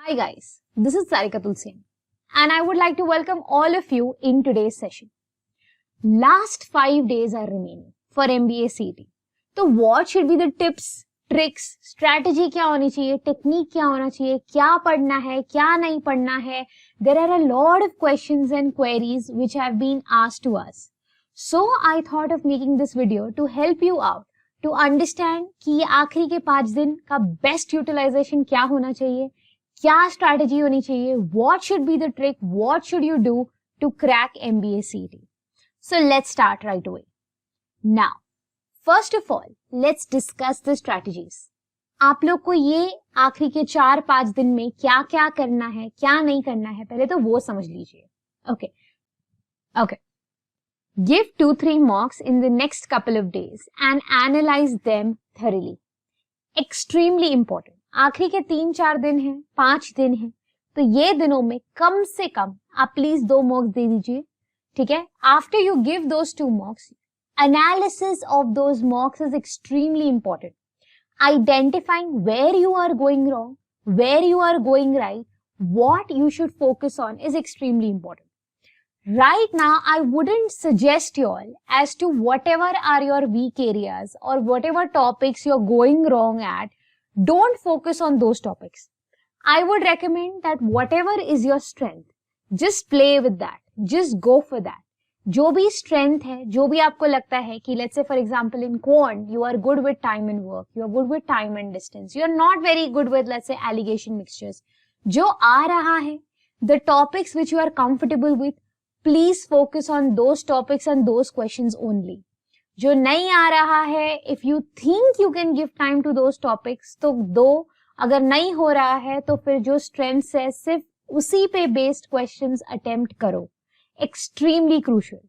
Hi guys, this is Sarika Tulsian and I would like to welcome all of you in today's session. Last 5 days are remaining for MBA CET. So what should be the tips, tricks, strategy क्या होनी चाहिए, technique क्या होना चाहिए, क्या पढ़ना है, क्या नहीं पढ़ना है. There are a lot of questions and queries which have been asked to us. So I thought of making this video to help you out to understand कि ये आखिरी के 5 दिन का best utilization क्या होना चाहिए, क्या स्ट्रैटेजी होनी चाहिए, what should be the trick, what should you do to crack MBA CET. So let's start right away. Now, first of all, let's discuss the strategies. आप लोग को ये आखिरी के 4-5 दिन में क्या क्या करना है, क्या नहीं करना है, पहले तो वो समझ लीजिए. Okay. Give 2-3 mocks in the next couple of days and analyze them thoroughly. Extremely important. आखिरी के 3-4 दिन हैं, 5 दिन हैं, तो ये दिनों में कम से कम आप प्लीज 2 मॉक्स दे दीजिए. ठीक है. After you give those 2 mocks, analysis of those mocks is extremely important. Identifying where you are going wrong, where you are going right, what you should focus on is extremely important. Right now, I wouldn't suggest you all as to whatever are your weak areas or whatever topics you're going wrong at, don't focus on those topics. I would recommend that whatever is your strength, just play with that. Just go for that. जो भी strength है, जो भी आपको लगता है कि let's say for example in quant, you are good with time and work, you are good with time and distance, you are not very good with let's say alligation mixtures. जो आ रहा है, the topics which you are comfortable with, please focus on those topics and those questions only. जो नहीं आ रहा है, if you think you can give time to those topics, तो दो. अगर नहीं हो रहा है तो फिर जो strengths है सिर्फ उसी पे based questions attempt करो. Extremely crucial.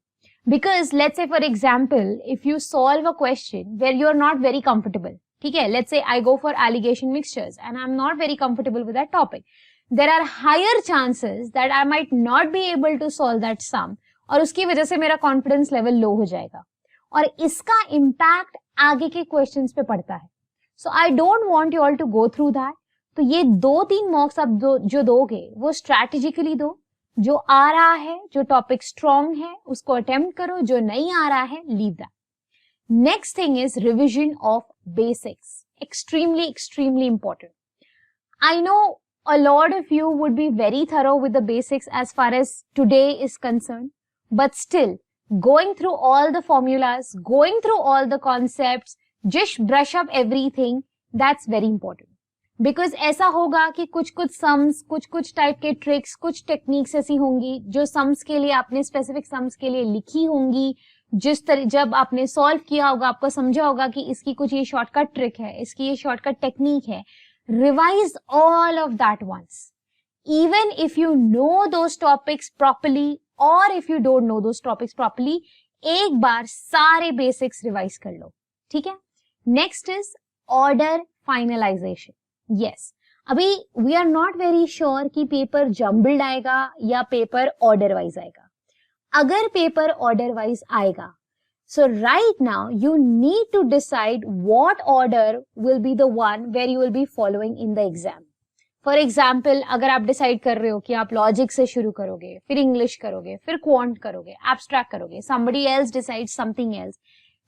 Because let's say for example, if you solve a question where you are not very comfortable, ठीक है, let's say I go for alligation mixtures and I'm not very comfortable with that topic, there are higher chances that I might not be able to solve that sum और उसकी वजह से मेरा confidence level low हो जाएगा और इसका impact आगे के questions पे पड़ता है. So I don't want you all to go through that. तो ये 2-3 mocks आप जो दोगे वो strategically दो. जो आ रहा है, जो topic strong है उसको attempt करो, जो नहीं आ रहा है leave that. Next thing is revision of basics. Extremely important. I know a lot of you would be very thorough with the basics as far as today is concerned, but still going through all the formulas, going through all the concepts, just brush up everything, that's very important. Because ऐसा होगा कि कुछ sums, कुछ type के tricks, कुछ techniques ऐसी होंगी जो सम्स के लिए आपने स्पेसिफिक सम्स के लिए लिखी होंगी. जब आपने सॉल्व किया होगा आपको समझा होगा कि इसकी कुछ ये शॉर्टकट ट्रिक है, इसकी ये शॉर्टकट टेक्निक है. Revise all of that once. Even if you know those topics properly or if you don't know those topics properly, एक बार सारे basics revise कर लो. ठीक है? Next is order finalization. Yes. अभी we are not very sure कि paper jumbled आएगा या paper order wise आएगा. अगर पेपर order wise आएगा, so right now you need to decide what order will be the one where you will be following in the exam. For example, अगर आप decide कर रहे हो कि आप logic से शुरू करोगे, फिर English करोगे, फिर quant करोगे, abstract करोगे, somebody else decides something else,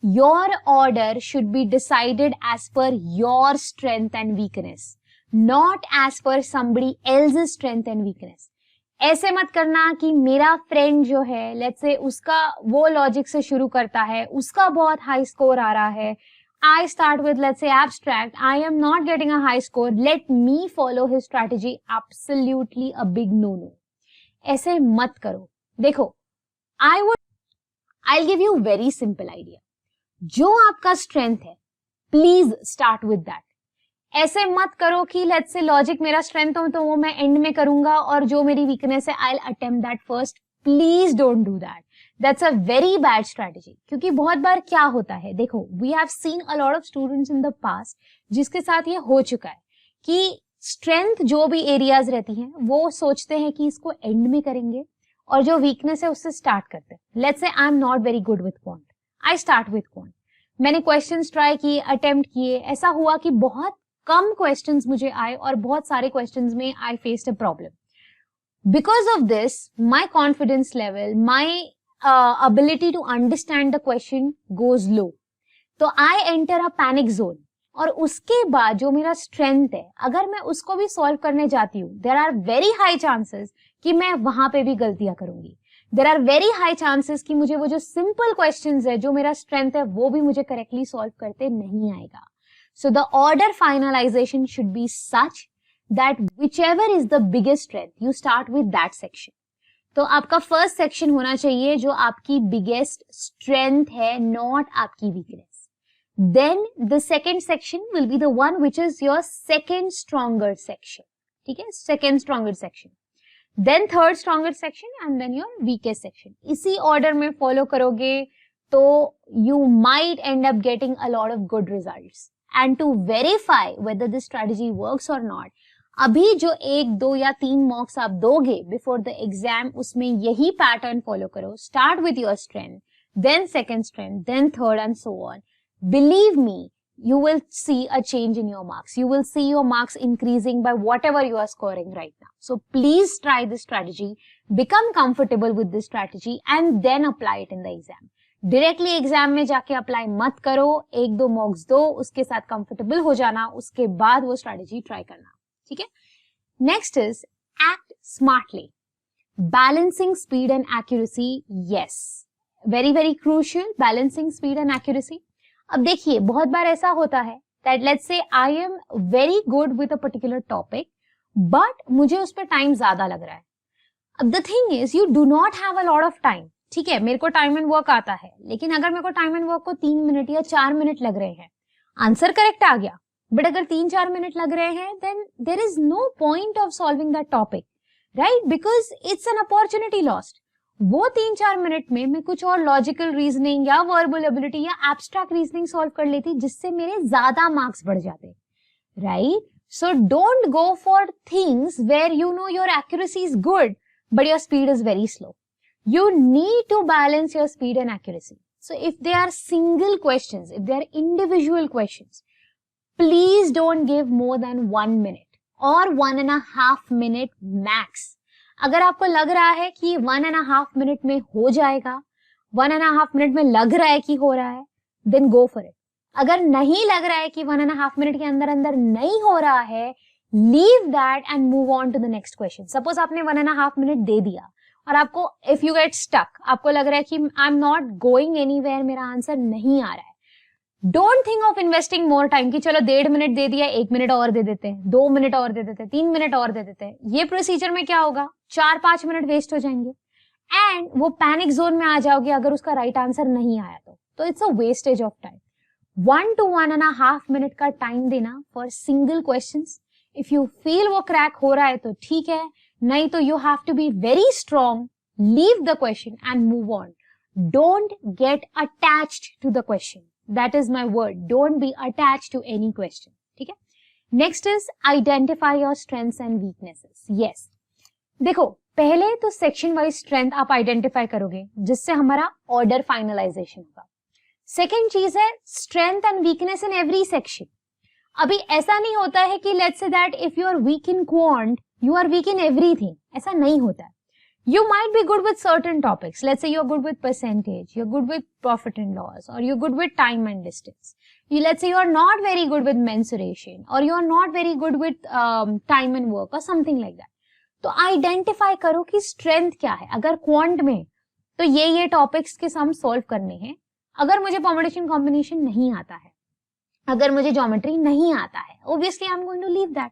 your order should be decided as per your strength and weakness, not as per somebody else's strength and weakness. ऐसे मत करना कि मेरा फ्रेंड जो है लेट्स से उसका वो लॉजिक से शुरू करता है, उसका बहुत हाई स्कोर आ रहा है. I start with let's say abstract, I am not getting a high score, let me follow his strategy. Absolutely a big no. ऐसे मत करो. देखो, I give you very simple idea. जो आपका स्ट्रेंथ है प्लीज स्टार्ट विद दैट. ऐसे मत करो कि लेट्स से लॉजिक मेरा स्ट्रेंथ हो तो वो मैं एंड में करूंगा और जो मेरी वीकनेस है I will attempt that first. Please don't do that. That's a very bad strategy. क्योंकि बहुत बार क्या होता है, देखो we have seen a lot of students in the past जिसके साथ ये हो चुका है कि स्ट्रेंथ जो भी एरियाज रहती हैं वो सोचते हैं कि इसको एंड में करेंगे और जो वीकनेस है उससे स्टार्ट करते हैं. Let's say I am not very good with quant, I start with quant. मैंने क्वेश्चंस ट्राई किए, अटेम्प्ट किए, ऐसा हुआ कि बहुत कम क्वेश्चंस मुझे आए और बहुत सारे क्वेश्चंस में I faced a problem. Because of this my confidence level, my ability to understand the question goes low. तो I enter a panic zone. और उसके बाद जो मेरा स्ट्रेंथ है, अगर मैं उसको भी सॉल्व करने जाती हूँ, there are very high chances कि मैं वहां पे भी गलतियां करूंगी। There are very high chances कि मुझे वो जो सिंपल क्वेश्चंस है, जो मेरा स्ट्रेंथ है, वो भी मुझे करेक्टली सॉल्व करते नहीं आएगा। So the order finalisation should be such that whichever is the biggest strength, you start with that section. तो आपका फर्स्ट सेक्शन होना चाहिए जो आपकी बिगेस्ट स्ट्रेंथ है, नॉट आपकी weakness. Then the second section will be the one which is your second stronger section, ठीक है, second stronger section, then third stronger section and then your weakest section. इसी order में follow करोगे तो you might end up getting a lot of good results. And to verify whether this strategy works or not, अभी जो 1, 2 या 3 मॉक्स आप दोगे before the exam, उसमें यही पैटर्न फॉलो करो। Start with your strength, then second strength, then third and so on. Believe me, you will see a change in your marks. You will see your marks increasing by whatever you are scoring right now. So please try this strategy, become comfortable with this strategy and then apply it in the exam. Directly exam में जाके apply मत करो, 1-2 मॉक्स दो, उसके साथ comfortable हो जाना, उसके बाद वो strategy try करना, ठीक है। Next is act smartly. Balancing speed and accuracy, yes. Very, very crucial, balancing speed and accuracy. अब देखिए, बहुत बार ऐसा होता है that let's say I am very good with a particular topic, but मुझे उस पर टाइम ज्यादा लग रहा है। अब the thing is, you do not have a lot of time. ठीक है, मेरे को टाइम एंड वर्क आता है, लेकिन अगर मेरे को टाइम एंड वर्क को 3 मिनट या 4 मिनट लग रहे हैं, आंसर करेक्ट आ गया, बट अगर 3-4 मिनट लग रहे हैं, then there is no point of solving that topic, right? Because it's an opportunity lost. वो 3-4 मिनट में मैं कुछ और लॉजिकल रीजनिंग या वर्बल एबिलिटी या एब्स्ट्रैक्ट रीजनिंग सॉल्व कर लेती, जिससे मेरे ज्यादा मार्क्स बढ़ जाते, right? So don't go for things where you know your accuracy is good but your speed is very slow. You need to balance your speed and accuracy. So if they are single questions, if they are individual questions, please don't give more than 1 minute or 1.5 minute max. अगर आपको लग रहा है कि 1.5 minute में हो जाएगा, 1.5 minute में लग रहा है कि हो रहा है, then go for it. अगर नहीं लग रहा है कि 1.5 मिनट के अंदर अंदर नहीं हो रहा है, leave that and move on to the next question. Suppose आपने 1.5 मिनट दे दिया और आपको इफ यू गेट स्टक, आपको लग रहा है कि आई एम नॉट गोइंग एनीवेयर, मेरा आंसर नहीं आ रहा है, don't think of investing more time कि चलो 1.5 मिनट दे दिया, 1 मिनट और दे देते हैं, 2 मिनट और दे देते हैं, 3 मिनट और दे देते हैं. ये प्रोसीजर में क्या होगा, 4-5 मिनट वेस्ट हो जाएंगे एंड वो पैनिक जोन में आ जाओगे अगर उसका राइट आंसर नहीं आया तो it's a wastage of time. 1 to 1.5 minute का टाइम देना for single questions. If you feel वो क्रैक हो रहा है तो ठीक है, नहीं तो you have to be very strong, leave the question and move on. Don't get attached to the question. That is my word. Don't be attached to any question. ठीक है? Next is identify your strengths and weaknesses. Yes. देखो, पहले तो section wise strength आप identify करोगे, जिससे हमारा order finalization होगा. Second चीज है strength and weakness in every section. अभी ऐसा नहीं होता है कि let's say that if you are weak in quant, you are weak in everything. ऐसा नहीं होता है. You might be good with certain topics. Let's say you're good with percentage, you're good with profit and loss, or you're good with time and distance. Let's say you're not very good with mensuration, or you're not very good with time and work, or something like that. तो identify करो कि strength क्या है. अगर quant में तो ये topics के sum solve करने हैं. अगर मुझे permutation combination नहीं आता है, अगर मुझे geometry नहीं आता है, obviously I'm going to leave that.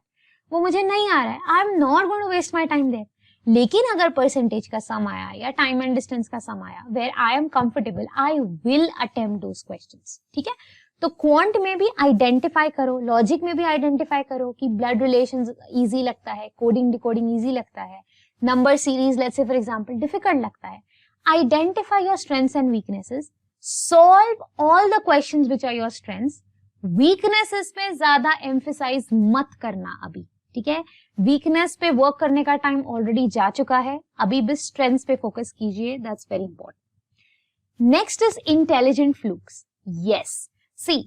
वो मुझे नहीं आ रहा है, I am not going to waste my time there. लेकिन अगर परसेंटेज का सम आया या टाइम एंड डिस्टेंस का सम आया where I am comfortable, I will attempt those questions. ठीक है, तो क्वांट में भी आइडेंटिफाई करो, लॉजिक में भी आइडेंटिफाई करो कि ब्लड रिलेशंस इजी लगता है, कोडिंग डिकोडिंग इजी लगता है, number series let's say for example difficult लगता है. Identify your strengths and weaknesses, solve all the questions which are your strengths. Weaknesses पे ज्यादा एम्फेसाइज मत करना अभी, ठीक है. वीकनेस पे वर्क करने का टाइम ऑलरेडी जा चुका है, अभी भी स्ट्रेंथ्स पे फोकस कीजिए, that's very important. Next is intelligent flukes. Yes, see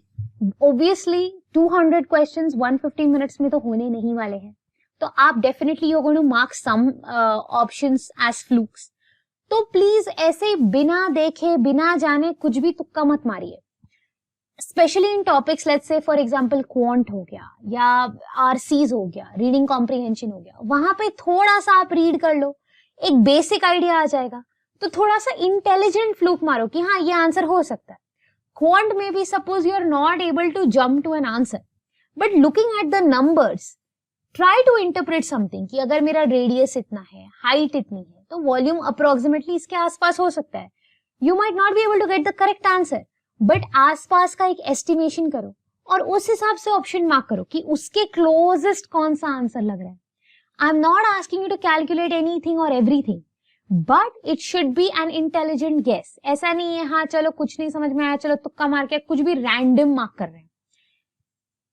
obviously 200 questions 150 minutes में तो होने नहीं वाले हैं, तो आप definitely you are going to mark some options as flukes. तो प्लीज ऐसे बिना देखे बिना जाने कुछ भी तुक्का मत मारिए, specially in topics let's say for example quant हो गया या आरसीज हो गया, रीडिंग कॉम्प्रिहेंशन हो गया, वहां पे थोड़ा सा आप रीड कर लो, एक बेसिक आइडिया आ जाएगा। तो थोड़ा सा इंटेलिजेंट फ्लूक मारो कि हाँ ये आंसर हो सकता है। क्वांट में भी suppose you are not able to jump to an answer, but looking at the numbers try to interpret something कि अगर मेरा रेडियस इतना है, हाइट इतनी है, तो वॉल्यूम अप्रोक्सीमेटली इसके आसपास हो सकता है। You might not be able to get the correct answer, but आसपास का एक एस्टिमेशन करो और उस हिसाब से ऑप्शन मार्क करो कि उसके क्लोजेस्ट कौन सा आंसर लग रहा है। I am not asking you to calculate anything और everything, but it should be an intelligent guess. ऐसा नहीं है हाँ चलो कुछ नहीं समझ में आया चलो तुक्का मार के कुछ भी रैंडम मार्क कर रहे हैं।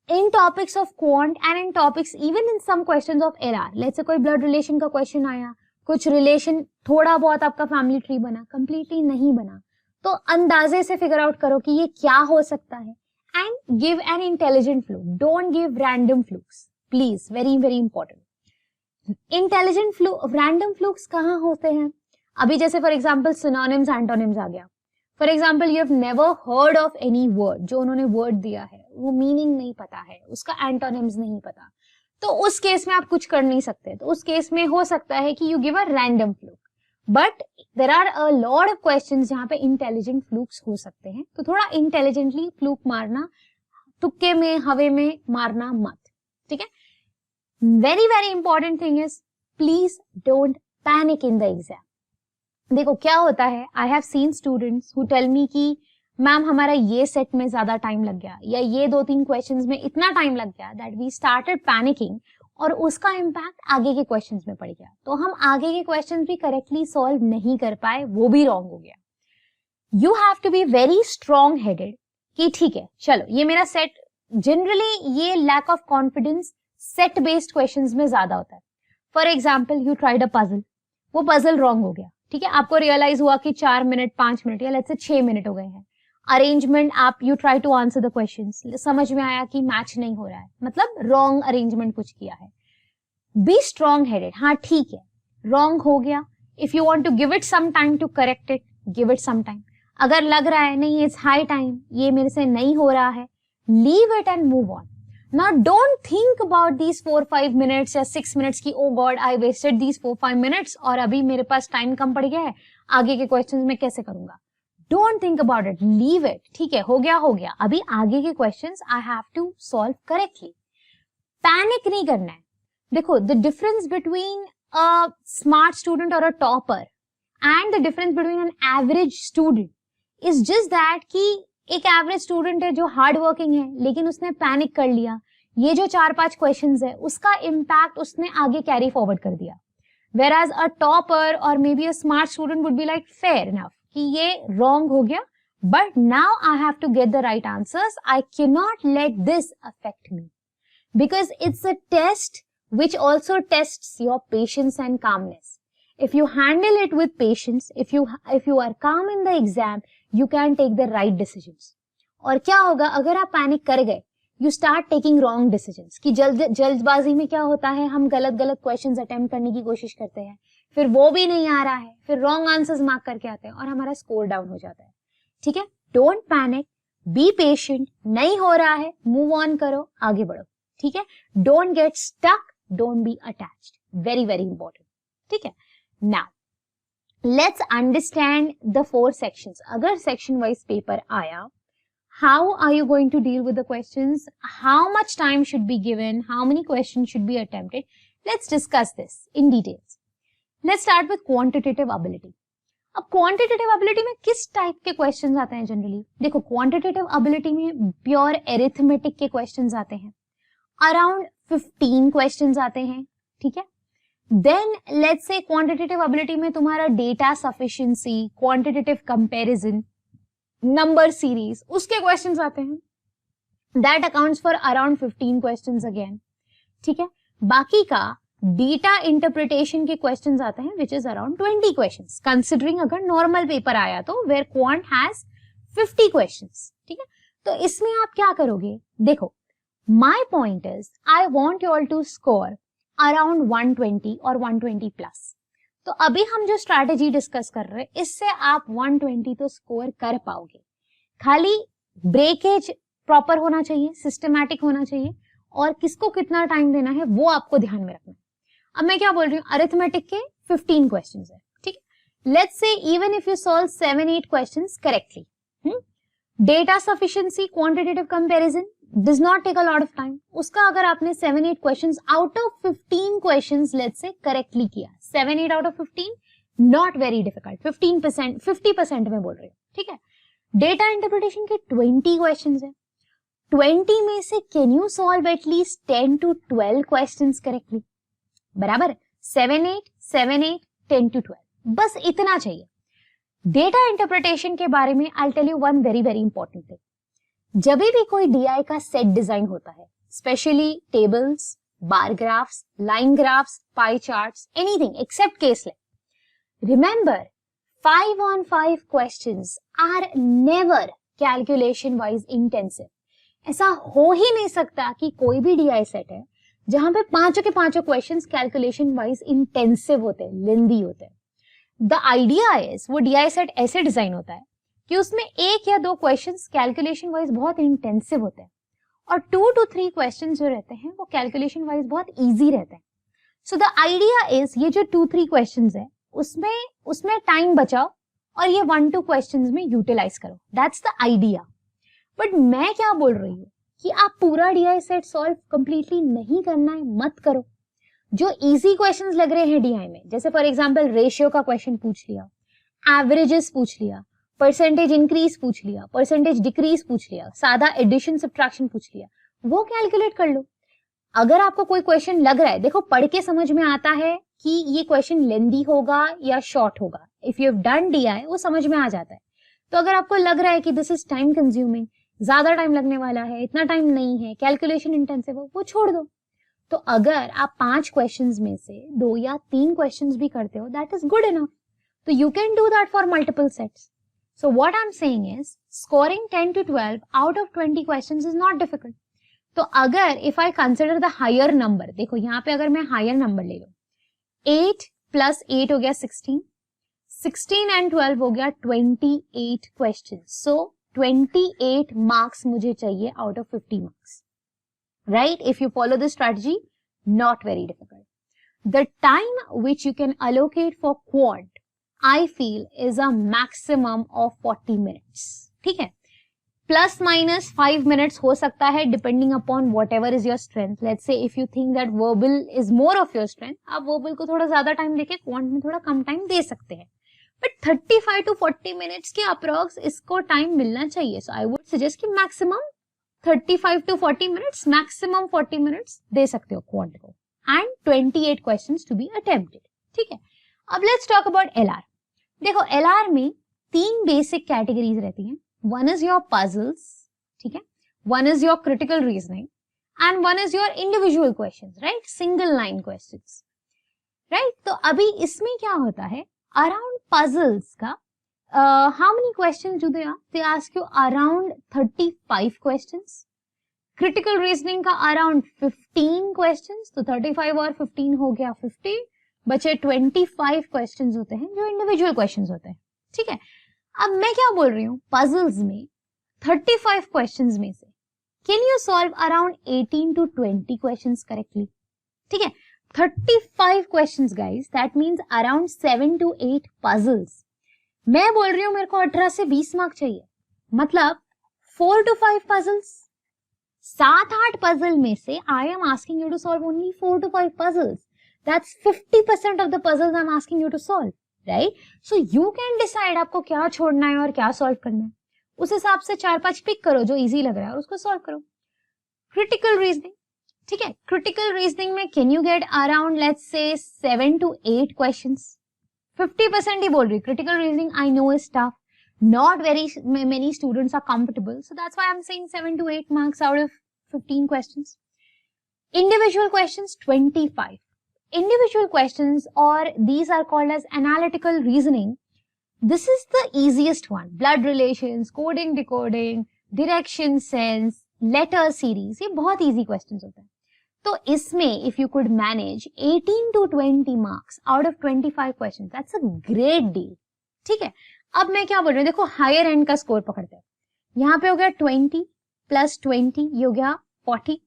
In topics of quant and in topics even in some questions of LR, let's say कोई ब्लड रिलेशन का क्वेश्चन आया, कुछ रिलेशन थोड़ा बहुत आपका फैमिली ट्री बना, कंप्लीटली नहीं बना, तो अंदाजे से फिगर आउट करो कि ये क्या हो सकता है and give an intelligent fluke, don't give random flukes please, very very important. Intelligent fluke, random flukes कहाँ होते हैं? अभी जैसे फॉर एग्जांपल सिनोनिम्स एंटोनिम्स आ गया। For example you have never heard of any word, जो उन्होंने वर्ड दिया है वो मीनिंग नहीं पता है, उसका एंटोनिम्स नहीं पता, तो उस केस में आप कुछ कर नहीं सकते। तो उस केस में हो सकता है कि you give a random fluke, but there are a lot of questions जहां पे इंटेलिजेंट फ्लूक्स हो सकते हैं। तो थोड़ा इंटेलिजेंटली फ्लूक मारना, तुक्के में हवे में मारना मत, ठीक है। Very very important thing is please don't panic in the exam. देखो क्या होता है, I have seen students who tell me कि मैम हमारा ये सेट में ज्यादा टाइम लग गया या ये 2-3 क्वेश्चंस में इतना टाइम लग गया दैट वी स्टार्टेड पैनिकिंग और उसका इम्पैक्ट आगे के क्वेश्चंस में पड़ गया, तो हम आगे के क्वेश्चंस भी करेक्टली सॉल्व नहीं कर पाए, वो भी रॉन्ग हो गया। You have to be very strong headed कि ठीक है चलो ये मेरा सेट, जनरली ये lack of confidence set based questions में ज्यादा होता है। For example you tried a puzzle, वो पजल रॉन्ग हो गया, ठीक है, आपको रियलाइज हुआ कि 4 मिनट 5 मिनट या लेट्स से 6 मिनट हो गए हैं। अरेंजमेंट आप you try to answer the questions, समझ में आया कि मैच नहीं हो रहा है, मतलब रॉन्ग अरेंजमेंट कुछ किया है। बी स्ट्रॉन्ग हेडेड, हाँ ठीक है रॉन्ग हो गया, if you want to give it some time to correct it, give it some time. अगर लग रहा है नहीं इट्स हाई टाइम, ये मेरे से नहीं हो रहा है, leave it and move on. Now don't think about these 4-5 minutes या 6 minutes की oh God I wasted these 4-5 minutes और अभी मेरे पास टाइम कम पड़ गया है, आगे के क्वेश्चंस में कैसे करूंगा। Don't think about it, leave it, ठीक है हो गया, अभी आगे के questions I have to solve correctly। Panic नहीं करना है। देखो the difference between a smart student or a topper and the difference between an average student is just that कि एक एवरेज स्टूडेंट है जो हार्ड वर्किंग है लेकिन उसने पैनिक कर लिया, ये जो 4-5 क्वेश्चंस है उसका इम्पैक्ट उसने आगे कैरी फॉरवर्ड कर दिया। Whereas a topper or maybe a smart student would be like fair enough कि ये wrong हो गया, but now I have to get the right answers. I cannot let this affect me because it's a test which also tests your patience and calmness. If you handle it with patience, if you are calm in the exam, you can take the right decisions. और क्या होगा अगर आप panic कर गए, you start taking wrong decisions कि जल्दबाजी में क्या होता है, हम गलत क्वेश्चंस अटेम्प्ट करने की कोशिश करते हैं, फिर वो भी नहीं आ रहा है, फिर रॉन्ग आंसर्स मार्क करके आते हैं और हमारा स्कोर डाउन हो जाता है। ठीक है, डोंट पैनिक, बी पेशेंट, नहीं हो रहा है मूव ऑन करो, आगे बढ़ो। ठीक है, don't get stuck, don't be attached, very very important. ठीक है, now let's understand the 4 sections. अगर सेक्शन वाइज पेपर आया, how are you going to deal with the questions, how much time should be given, how many questions should be attempted? Let's discuss this in details. Let's start with quantitative ability. अब quantitative ability में किस type के questions आते हैं generally? देखो, quantitative ability में pure arithmetic के questions आते हैं, अराउंड 15 क्वेश्चंस आते हैं। ठीक है, then let's say quantitative ability में तुम्हारा data sufficiency, quantitative comparison, number series, उसके क्वेश्चंस आते हैं, that accounts for around 15 questions again. ठीक है, बाकी का डेटा इंटरप्रिटेशन के क्वेश्चंस आते हैं which is around 20 questions, considering अगर नॉर्मल पेपर आया तो, वेयर क्वांट हैज 50 क्वेश्चंस। ठीक है, तो इसमें आप क्या करोगे, देखो my point is I want you all to score around 120 और 120 प्लस। तो अभी हम जो स्ट्रैटेजी डिस्कस कर रहे हैं इससे आप 120 तो स्कोर कर पाओगे, खाली ब्रेकेज प्रॉपर होना चाहिए, सिस्टमैटिक होना चाहिए, और किसको कितना टाइम देना है वो आपको ध्यान में रखना है। अब मैं क्या बोल रही हूँ, अरिथमेटिक के 15 क्वेश्चंस है, ठीक है। Let's say even if you solve 7-8 questions correctly, data sufficiency quantitative comparison does not take a lot of time. उसका अगर आपने 7-8 questions out of 15 questions let's say correctly किया, 7-8 out of 15 not very difficult, 15% 50% में बोल रही हूँ, ठीक है। डेटा इंटरप्रिटेशन के 20 क्वेश्चंस है, 20 में से can you solve at least 10 to 12 questions correctly, बराबर 7-8 7-8 10 to 12, बस इतना चाहिए। डेटा इंटरप्रिटेशन के बारे में I tell you one very very important thing. जब भी कोई डीआई का सेट डिजाइन होता है, specially tables, bar graphs, line graphs, pie charts, anything except caselet, remember 5-on-5 questions are never calculation wise intensive. ऐसा हो ही नहीं सकता कि कोई भी डीआई सेट है जहां पे पांचों के पांचों क्वेश्चंस कैलकुलेशन वाइज इंटेंसिव होते हैं, लेंदी होते हैं। द आइडिया इज वो डीआई सेट ऐसे डिजाइन होता है कि उसमें 1 या 2 क्वेश्चंस कैलकुलेशन वाइज बहुत इंटेंसिव होते हैं और 2 to 3 क्वेश्चंस जो रहते हैं वो कैलकुलेशन वाइज बहुत इजी रहते हैं। सो द आइडिया इज ये जो 2-3 क्वेश्चंस है उसमें टाइम बचाओ और ये 1-2 क्वेश्चंस में यूटिलाइज करो, दैट्स द आइडिया। बट मैं क्या बोल रही हूँ कि आप पूरा डीआई सेट सॉल्व कंप्लीटली नहीं करना है, मत करो। जो इजी क्वेश्चंस लग रहे हैं डीआई में, जैसे फॉर एग्जांपल रेशियो का क्वेश्चन पूछ लिया, एवरेजेस पूछ लिया, परसेंटेज इंक्रीज पूछ लिया, परसेंटेज डिक्रीज पूछ लिया, सादा एडिशन सब्ट्रैक्शन पूछ लिया, वो कैलकुलेट कर लो। अगर आपको कोई क्वेश्चन लग रहा है, देखो पढ़ के समझ में आता है कि ये क्वेश्चन लेंदी होगा या शॉर्ट होगा, if you have done DI वो समझ में आ जाता है। तो अगर आपको लग रहा है कि दिस इज टाइम कंज्यूमिंग, ज्यादा टाइम लगने वाला है, इतना टाइम नहीं है, कैलकुलेशन इंटेंसिव हो, वो छोड़ दो। तो अगर आप 5 क्वेश्चंस में से 2 या 3 क्वेश्चंस भी करते हो, दैट इज गुड इनफ। तो you can do that for multiple sets. So what I am saying is scoring 10 to 12 out of 20 questions is not difficult. तो अगर if I consider the higher number, देखो यहाँ पे अगर मैं higher number ले लूं, 8 + 8 हो गया 16, 16 and 12 हो गया 28 क्वेश्चन। सो 28 मार्क्स मुझे चाहिए out of 50 marks, right? If you follow this strategy, not very difficult. The time which you can allocate for quant I feel is a maximum of 40 minutes, ठीक है? प्लस माइनस 5 मिनट्स हो सकता है depending upon what ever is your strength. Let's say if you think that verbal is more of your strength, आप verbal को थोड़ा ज्यादा time देके क्वांट में थोड़ा कम टाइम दे सकते हैं, बट 35 to 40 मिनट्स के अप्रॉक्स इसको टाइम मिलना चाहिए। सो आई वुड सजेस्ट कि maximum 35 to 40 minutes, maximum 40 minutes दे सकते हो क्वांट को, and 28 questions to be attempted, ठीक है? अब लेट्स टॉक अबाउट एलआर। देखो एलआर में 3 बेसिक कैटेगरीज रहती हैं। वन इज योर पजल्स, ठीक है, one is your critical reasoning, and one is your individual questions, right? Single line questions, right? तो अभी इसमें क्या होता है, अराउंड पजल्स का how many questions do they ask? They ask you around 35 questions. Critical reasoning का around 15 questions, तो 35 और 15 हो गया 50, बचे 25 questions होते हैं जो individual questions होते हैं, ठीक है? अब मैं क्या बोल रही हूँ, puzzles में 35 questions में से can you solve around 18 to 20 questions correctly? ठीक है? 35 questions guys, that means around 7 to 8 puzzles. मैं बोल रही हूं मेरे को 18 से 20 मार्क चाहिए, मतलब 4 to 5 पजल्स, 7-8 पजल में से I am asking you to solve only 4 to 5 puzzles. That's 50% of the puzzles I am asking you to solve, right? So you can decide आपको क्या छोड़ना है और क्या सॉल्व करना है, उस हिसाब से 4-5 पिक करो जो इजी लग रहा है और उसको सॉल्व करो। क्रिटिकल रीजनिंग, ठीक है, क्रिटिकल रीजनिंग में can you get around let's say 7 to 8 questions, 50% ही बोल रही। Critical reasoning I know is tough, not very many students are comfortable, so that's why I'm saying 7 to 8 marks out of 15 questions. Individual questions 25. Individual questions, or these are called as analytical reasoning. This is the easiest one. Blood relations, coding, decoding, direction sense, letter series, ये बहुत easy questions होते हैं. तो इसमें if you could manage 18 to 20 marks out of 25 questions, that's a great deal. ठीक है, अब मैं क्या बोल रही हूँ, देखो हायर एंड का स्कोर पकड़ते हैं. यहाँ पे हो गया 20 प्लस 20, ये हो गया 40.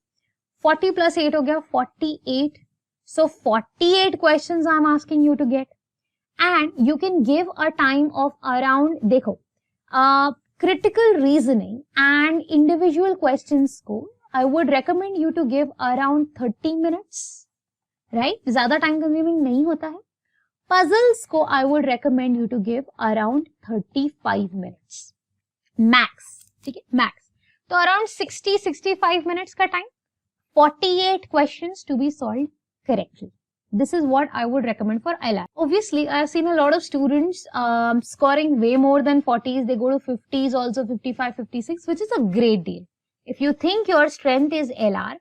40 प्लस 8 हो गया 48. So 48 questions I'm asking you to get, and you can give a time of around, देखो critical reasoning and individual questions को I would recommend you to give around 30 minutes, right? ज़्यादा time consuming नहीं होता है. Puzzles को I would recommend you to give around 35 minutes max. ठीक है, max. तो around 60-65 minutes का time, 48 questions to be solved correctly. This is what I would recommend for ILR. Obviously, I have seen a lot of students scoring way more than 40s. They go to 50s, also 55, 56, which is a great deal. If you think your strength is LR,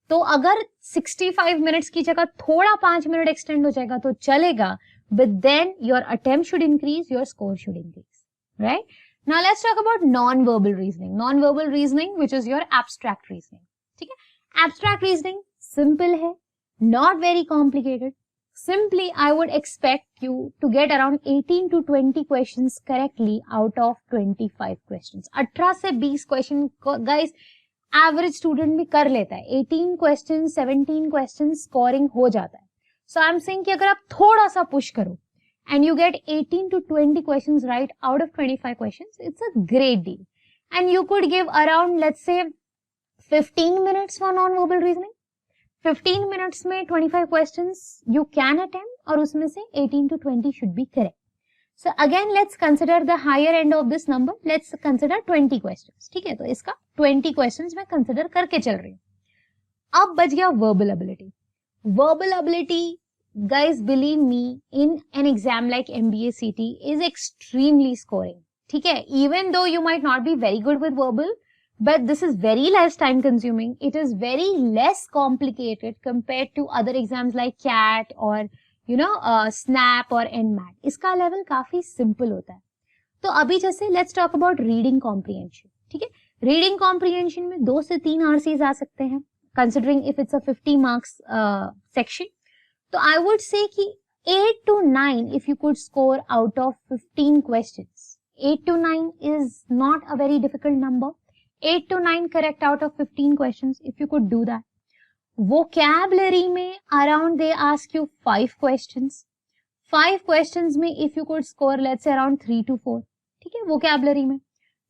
तो अगर 65 minutes की जगह थोड़ा 5 minute extend हो जाएगा तो चलेगा, but then your attempt should increase, your score should increase, right? Now let's talk about non-verbal reasoning. Non-verbal reasoning, which is your abstract reasoning. ठीक है? Abstract reasoning simple है, not very complicated. Simply, I would expect you to get around 18 to 20 questions correctly out of 25 questions. 18 से 20 question, guys, average student भी कर लेता है. 18 questions, 17 questions scoring हो जाता है. So I'm saying कि अगर आप थोड़ा सा push करो and you get 18 to 20 questions right out of 25 questions, it's a great deal. And you could give around, let's say, 15 minutes for non-verbal reasoning. 15 minutes में 25 questions you can attempt और उसमें से 18 to 20 should be correct. So again, let's consider the higher end of this number. Let's consider 20 questions. ठीक है, तो इसका 20 questions मैं consider करके चल रही हूँ. अब बच गया verbal ability. Verbal ability, guys, believe me, in an exam like MBA CT is extremely scoring. ठीक है, even though you might not be very good with verbal, but this is very less time consuming. It is very less complicated compared to other exams like CAT or SNAP or NMAT. इसका level काफी simple होता है. तो अभी जैसे let's talk about reading comprehension. ठीक है, reading comprehension में 2 से 3 RCs आ सकते हैं, considering if it's a 50 marks section. तो I would say कि 8 to 9 if you could score out of 15 questions. 8 to 9 is not a very difficult number. 8 to 9 correct out of 15 questions if you could do that. Vocabulary में around they ask you 5 questions. 5 questions में if you could score let's say around 3 to 4. ठीक है, vocabulary में.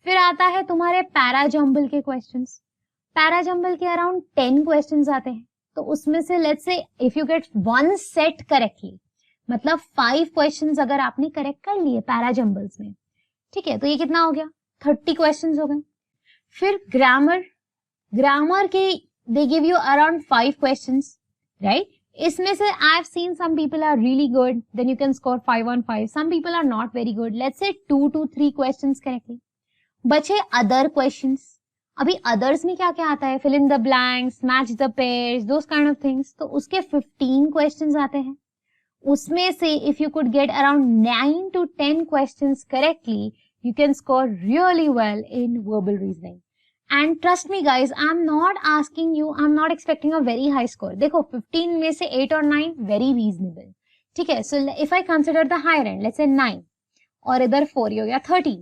फिर आता है तुम्हारे parajumble के questions. पैराजम्बल के around 10 questions आते हैं. तो उसमें से let's say if you get one set correctly, मतलब 5 questions अगर आपने correct कर लिए पैराजम्बल्स में, ठीक है, तो ये कितना हो गया? 30 questions हो गए. फिर ग्रामर के they give you around 5 questions, right? इसमें से I have seen some people are really good, then you can score 5 on 5. Some people are not very good. Let's say 2 to 3 questions correctly. बचे other questions. अभी others में क्या क्या आता है? Fill in the blanks, match the pairs, those kind of things. तो उसके 15 questions आते हैं. उसमें से if you could get around 9 to 10 questions correctly, you can score really well in verbal reasoning. And trust me guys, I'm not asking you, I'm not expecting a very high score. देखो 15 में से 8 or 9 very reasonable. ठीक है, so if I consider the higher end, let's say 9 और इधर 4 हो गया 13.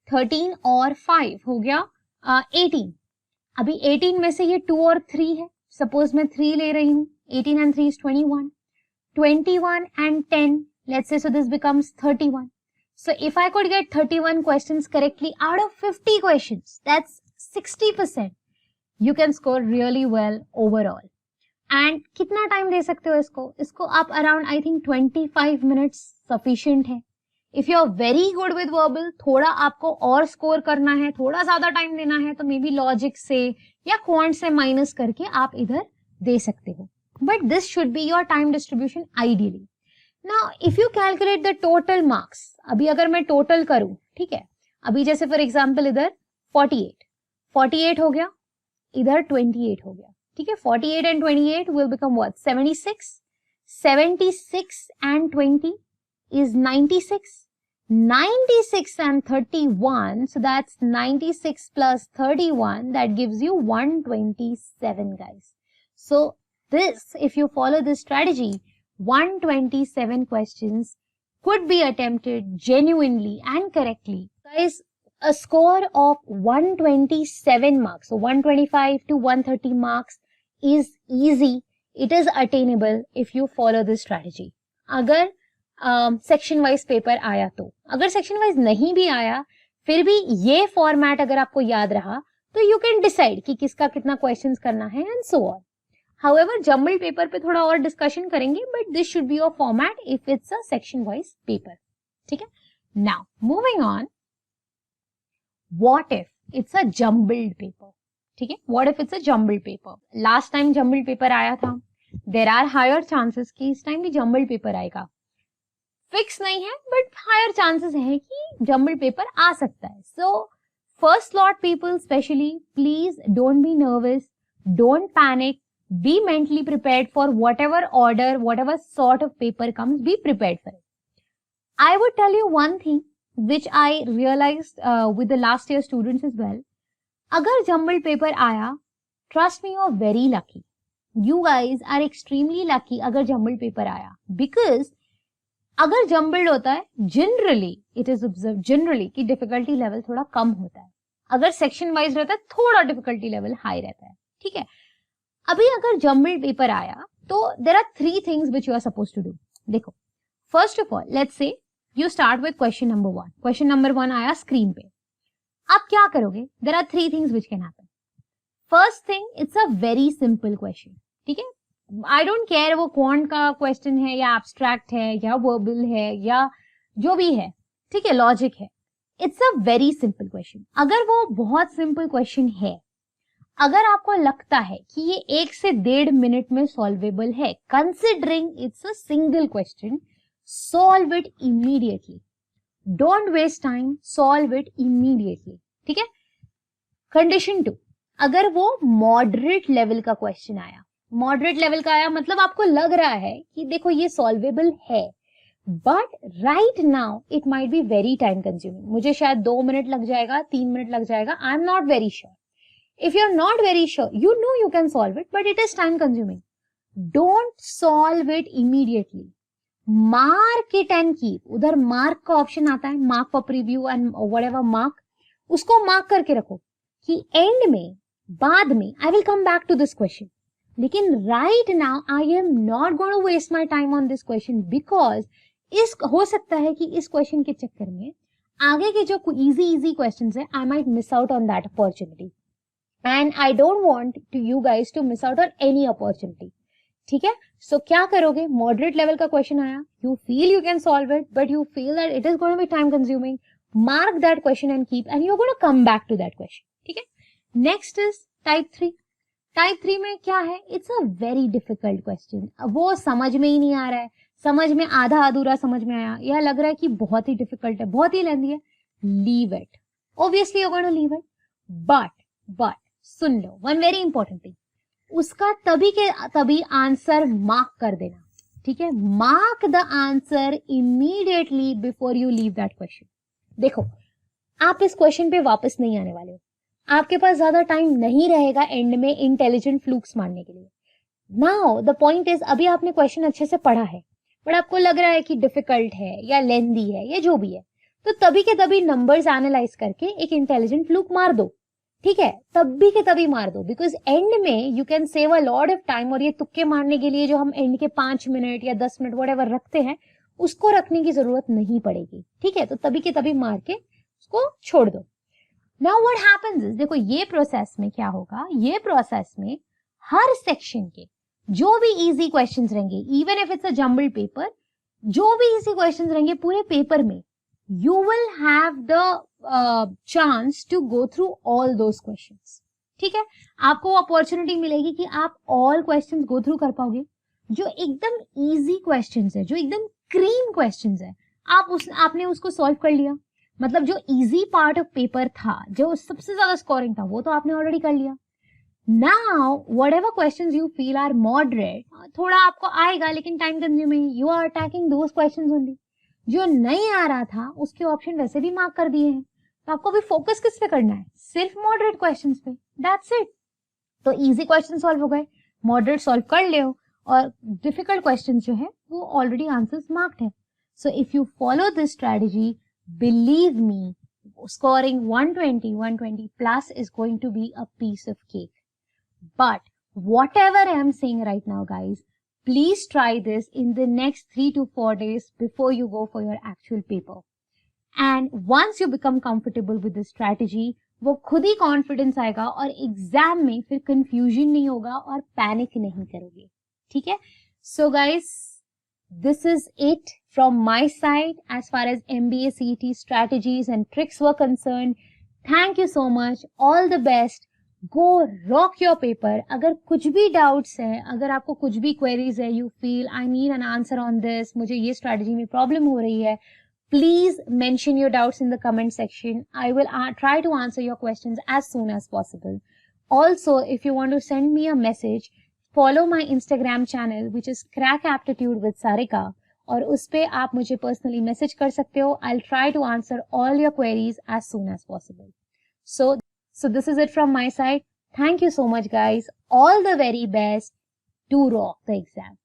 13 और 5 हो गया 18. अभी 18 में से ये 2 और 3 है. Suppose मैं 3 ले रही हूँ. 18 and 3 is 21. 21 and 10, let's say, so this becomes 31. So if I could get 31 questions correctly out of 50 questions, that's 60%. You can score really well overall. And कितना time दे सकते हो इसको? इसको आप around I think 25 minutes sufficient है. If you are very good with verbal, थोड़ा आपको और score करना है, थोड़ा ज़्यादा time देना है, तो maybe logic से या quant से minus करके आप इधर दे सकते हो. But this should be your time distribution ideally. Now, if you calculate the total marks, अभी अगर मैं total करूँ, ठीक है, अभी जैसे for example इधर 48 हो गया, इधर 28 हो गया, ठीक है, 48 and 28 will become what? 76 and 20 is 96. 96 and 31, so that's 96 plus 31, that gives you 127, guys. So this, if you follow this strategy, 127 questions could be attempted genuinely and correctly. Guys, a score of 127 marks, so 125 to 130 marks is easy. It is attainable if you follow this strategy. अगर section wise paper आया तो, अगर section wise नहीं भी आया फिर भी ये फॉर्मेट अगर आपको याद रहा तो यू कैन डिसाइड कि किसका कितना क्वेश्चंस करना है and so on. However jumble paper पे थोड़ा और डिस्कशन करेंगे, but this should be your format if it's a section wise paper. ठीक है, now moving on, what if it's a jumbled paper. ठीक है, what if it's a jumbled paper. Last time jumbled paper आया था, there are higher chances कि इस time भी jumbled paper आएगा. फिक्स नहीं है बट हायर चांसेस है कि जम्बल पेपर आ सकता है. So first slot people specially, please don't be nervous, don't panic, be mentally prepared for whatever order, whatever sort of paper comes, be prepared for it. I would tell you one thing which I realized with the last year students as well. अगर jumble paper आया, trust me, you're very lucky. You guys are extremely lucky अगर jumble paper आया, because अगर jumbled होता है generally it is observe generally कि difficulty level थोड़ा कम होता है. अगर सेक्शन वाइज रहता है थोड़ा डिफिकल्टी लेवल हाई रहता है. ठीक है, अभी अगर जम्बल्ड पेपर आया तो there are 3 things which you are supposed to do. देखो, first of all let's say you start with question number 1. Question number 1 आया स्क्रीन पे. आप क्या करोगे? There are 3 things which can happen. First thing, it's a very simple question. ठीक है, I don't care वो quant का क्वेश्चन है या एब्स्ट्रैक्ट है या वर्बल है या जो भी है. ठीक है, लॉजिक है. It's a very simple question. अगर वो बहुत सिंपल क्वेश्चन है, अगर आपको लगता है कि ये 1 से 1.5 मिनट में सॉल्वेबल है, considering it's a single question, solve it immediately. Don't waste time, solve it immediately. ठीक है. कंडीशन 2, अगर वो मॉडरेट लेवल का क्वेश्चन आया, मॉडरेट लेवल का आया मतलब आपको लग रहा है कि देखो ये सॉल्वेबल है, but right now it might be very time consuming. मुझे शायद 2 मिनट लग जाएगा, 3 मिनट लग जाएगा, I am not very sure. If you are not very sure, you know you can solve it, but it is time consuming. Don't solve it immediately, mark it and keep. उधर mark का option आता है, mark for preview and whatever mark, उसको mark करके रखो कि end में, बाद में I will come back to this question. लेकिन right now I am not going to waste my time on this question, because इस हो सकता है कि इस क्वेश्चन के चक्कर में आगे के जो इजी क्वेश्चंस है, I might miss out on that opportunity, and I don't want to you guys to miss out on any opportunity. ठीक है, सो क्या करोगे? मॉडरेट लेवल का क्वेश्चन आया, you feel you can solve it, but you feel that it is going to be time consuming, mark that question and keep, and you are going to come back to that question. ठीक है. Next is type 3. Type 3 में क्या है? It's a very difficult question. वो समझ में ही नहीं आ रहा है, समझ में आधा अधूरा समझ में आया, या लग रहा है कि बहुत ही डिफिकल्ट है, बहुत ही लेंथी है, leave it. Obviously you are going to leave it, but सुन लो, वन वेरी इंपॉर्टेंट थिंग, उसका तभी के तभी आंसर मार्क कर देना. ठीक है, mark the answer immediately before you leave that question. देखो, आप इस क्वेश्चन पे वापस नहीं आने वाले हो, आपके पास ज्यादा टाइम नहीं रहेगा एंड में इंटेलिजेंट फ्लूक्स मारने के लिए. नाउ द पॉइंट इज, अभी आपने क्वेश्चन अच्छे से पढ़ा है, बट आपको लग रहा है कि डिफिकल्ट है या लेंदी है या जो भी है, तो तभी के तभी नंबर्स एनालाइज करके एक इंटेलिजेंट फ्लूक मार दो. ठीक है, तभी के तभी मार दो, बिकॉज एंड में you can save a lot of time. और ये तुक्के मारने के लिए जो हम एंड के 5 मिनट या 10 मिनट व्हाटएवर रखते हैं, उसको रखने की जरूरत नहीं पड़ेगी. ठीक है, तो तभी के तभी मार के उसको छोड़ दो. नाउ व्हाट हैपेंस इज, देखो ये प्रोसेस में क्या होगा, ये प्रोसेस में हर सेक्शन के जो भी इजी क्वेश्चंस रहेंगे, even if it's a jumbled paper, जो भी इजी क्वेश्चंस रहेंगे पूरे पेपर में, you will have the chance to go through all those questions. ठीक है, आपको अपॉर्चुनिटी मिलेगी कि आप all questions go through कर पाओगे. जो एकदम easy questions है, जो एकदम क्रीम questions है, आपने उसको सॉल्व कर लिया, मतलब जो easy part of paper था, जो सबसे ज्यादा स्कोरिंग था, वो तो आपने ऑलरेडी कर लिया. Now whatever questions you feel are moderate, थोड़ा आपको आएगा लेकिन time consuming, you are attacking those questions only. जो नहीं आ रहा था उसके ऑप्शन वैसे भी मार्क कर दिए हैं, तो आपको भी फोकस किस पे करना है, सिर्फ मॉडरेट क्वेश्चंस पे, दैट्स इट। तो इजी क्वेश्चन सॉल्व हो गए, मॉडरेट सॉल्व कर ले, और डिफिकल्ट क्वेश्चन जो है वो ऑलरेडी आंसर्स मार्क्ड है। So if you follow this strategy, believe me, scoring 120 plus is going to be a piece of cake. But whatever I am saying right now, guys, please try this in the next 3 to 4 days before you go for your actual paper. And once you become comfortable with this strategy, वो खुद ही confidence आएगा और exam में फिर confusion नहीं होगा और panic नहीं करोगे, ठीक है। So guys, this is it from my side as far as MBA CET strategies and tricks were concerned. Thank you so much. All the best. Go rock your paper. अगर कुछ भी doubts है, अगर आपको कुछ भी queries है, you feel I need an answer on this, मुझे ये strategy में problem हो रही है, please mention your doubts in the comment section. I will try to answer your questions as soon as possible. Also, if you want to send me a message, follow my Instagram channel which is Crack Aptitude with Sarika, और उस पे आप मुझे personally message कर सकते हो. I'll try to answer all your queries as soon as possible. So this is it from my side. Thank you so much, guys. All the very best. Do rock the exam.